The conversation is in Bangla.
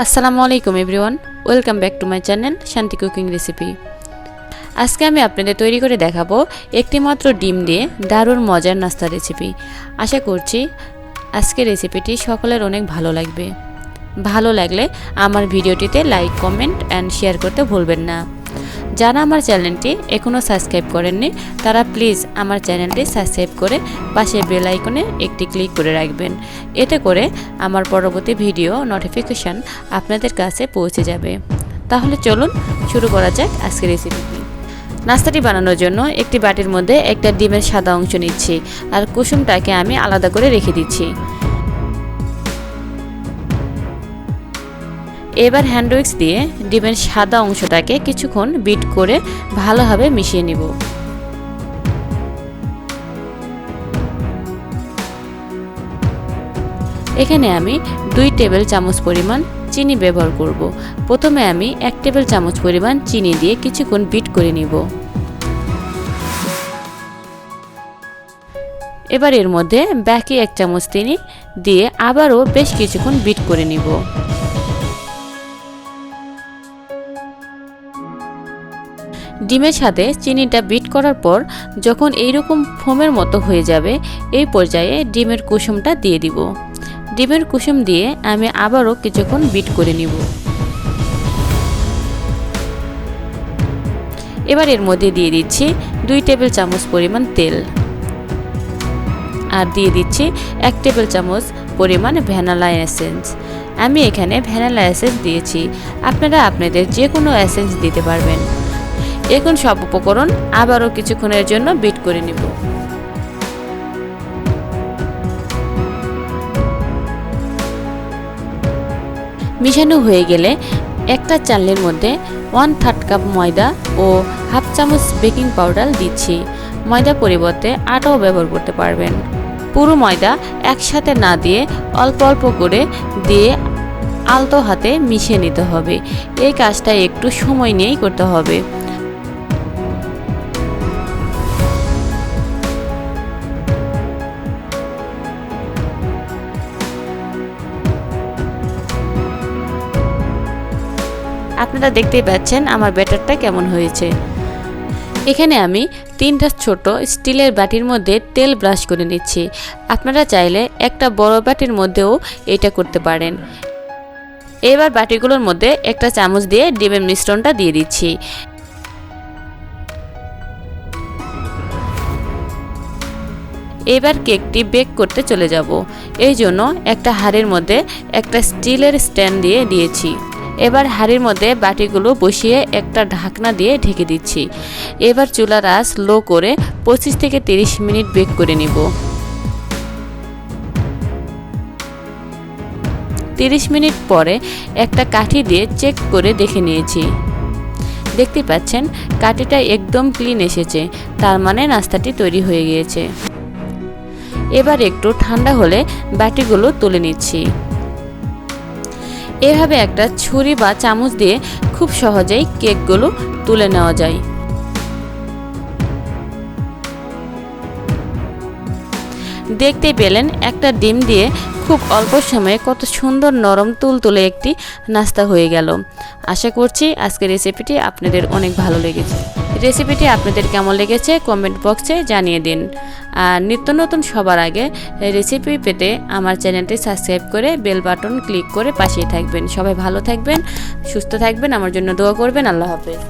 আসসালামু আলাইকুম everyone, welcome back to my channel শান্তি কুকিং রেসিপি। আজকে আমি আপনাদের তৈরি করে দেখাবো একটি মাত্র ডিম দিয়ে দারুণ মজার নাস্তা রেসিপি। আশা করছি আজকের রেসিপিটি সকলের অনেক ভালো লাগবে। ভালো লাগলে আমার ভিডিওটিতে লাইক, কমেন্ট অ্যান্ড শেয়ার করতে ভুলবেন না। যারা আমার চ্যানেলটি এখনও সাবস্ক্রাইব করেননি তারা প্লিজ আমার চ্যানেলটি সাবস্ক্রাইব করে পাশে বেল আইকনে একটি ক্লিক করে রাখবেন। এতে করে আমার পরবর্তী ভিডিও নোটিফিকেশান আপনাদের কাছে পৌঁছে যাবে। তাহলে চলুন শুরু করা যাক আজকের রেসিপিটি। নাস্তাটি বানানোর জন্য একটি বাটির মধ্যে একটা ডিমের সাদা অংশ নিচ্ছি আর কুসুমটাকে আমি আলাদা করে রেখে দিচ্ছি। এবার হ্যান্ড উইক্স দিয়ে ডিমের সাদা অংশটাকে কিছুক্ষণ বিট করে ভালোভাবে মিশিয়ে নিব। এখানে আমি 2 টেবিল চামচ পরিমাণ চিনি ব্যবহার করব। প্রথমে আমি 1 টেবিল চামচ পরিমাণ চিনি দিয়ে কিছুক্ষণ বিট করে নিব। এবার এর মধ্যে বাকি 1 চামচ চিনি দিয়ে আবারও বেশ কিছুক্ষণ বিট করে নিব। ডিমের সাথে চিনিটা বিট করার পর যখন এইরকম ফোমের মতো হয়ে যাবে, এই পর্যায়ে ডিমের কুসুমটা দিয়ে দিব। ডিমের কুসুম দিয়ে আমি আবারও কিছুক্ষণ বিট করে নিব। এবার এর মধ্যে দিয়ে দিচ্ছি 2 টেবিল চামচ পরিমাণ তেল আর দিয়ে দিচ্ছি 1 টেবিল চামচ পরিমাণ ভ্যানিলা এসেন্স। আমি এখানে ভ্যানিলা এসেন্স দিয়েছি, আপনারা আপনাদের যে কোনো এসেন্স দিতে পারবেন। এখন সব উপকরণ আবারও কিছুক্ষণের জন্য বিট করে নিব। মিশানো হয়ে গেলে একটা চালনির মধ্যে 1/3 কাপ ময়দা ও হাফ চামচ বেকিং পাউডার দিচ্ছি। ময়দা পরিবর্তে আটাও ব্যবহার করতে পারবেন। পুরো ময়দা একসাথে না দিয়ে অল্প অল্প করে দিয়ে আলতো হাতে মিশিয়ে নিতে হবে। এই কাজটা একটু সময় নিয়েই করতে হবে। আপনারা দেখতেই পাচ্ছেন আমার ব্যাটারটা কেমন হয়েছে। এখানে আমি 3টা ছোট স্টিলের বাটির মধ্যে তেল ব্রাশ করে নিচ্ছি। আপনারা চাইলে একটা বড় বাটির মধ্যেও এটা করতে পারেন। এবার বাটিগুলোর মধ্যে একটা চামচ দিয়ে ডিমের মিশ্রণটা দিয়ে দিচ্ছি। এবার কেকটি বেক করতে চলে যাব। এই জন্য একটা হাঁড়ির মধ্যে একটা স্টিলের স্ট্যান্ড দিয়ে দিয়েছি। এবার হাঁড়ির মধ্যে বাটিগুলো বসিয়ে একটা ঢাকনা দিয়ে ঢেকে দিচ্ছি। এবার চুলার আঁচ লো করে 25 থেকে 30 মিনিট বেক করে নিব। 30 মিনিট পরে একটা কাঠি দিয়ে চেক করে দেখে নিয়েছি। দেখতে পাচ্ছেন কাঠিটা একদম ক্লিন এসেছে, তার মানে নাস্তাটি তৈরি হয়ে গিয়েছে। এবার একটু ঠান্ডা হলে বাটিগুলো তুলে নিচ্ছি। এভাবে একটা ছুরি বা চামচ দিয়ে খুব সহজেই কেকগুলো তুলে নেওয়া যায়। দেখতে পেলেন একটা ডিম দিয়ে খুব অল্প সময়ে কত সুন্দর নরম তুলতুলে একটি নাস্তা হয়ে গেল। আশা করছি আজকের রেসিপিটি আপনাদের অনেক ভালো লেগেছে। রেসিপিটি আপনাদের কেমন লেগেছে কমেন্ট বক্সে জানিয়ে দিন। আর নিত্য নতুন সবার আগে রেসিপি পেতে আমার চ্যানেলটি সাবস্ক্রাইব করে বেল বাটন ক্লিক করে পাশেই থাকবেন। সবাই ভালো থাকবেন, সুস্থ থাকবেন, আমার জন্য দোয়া করবেন। আল্লাহ হাফেজ।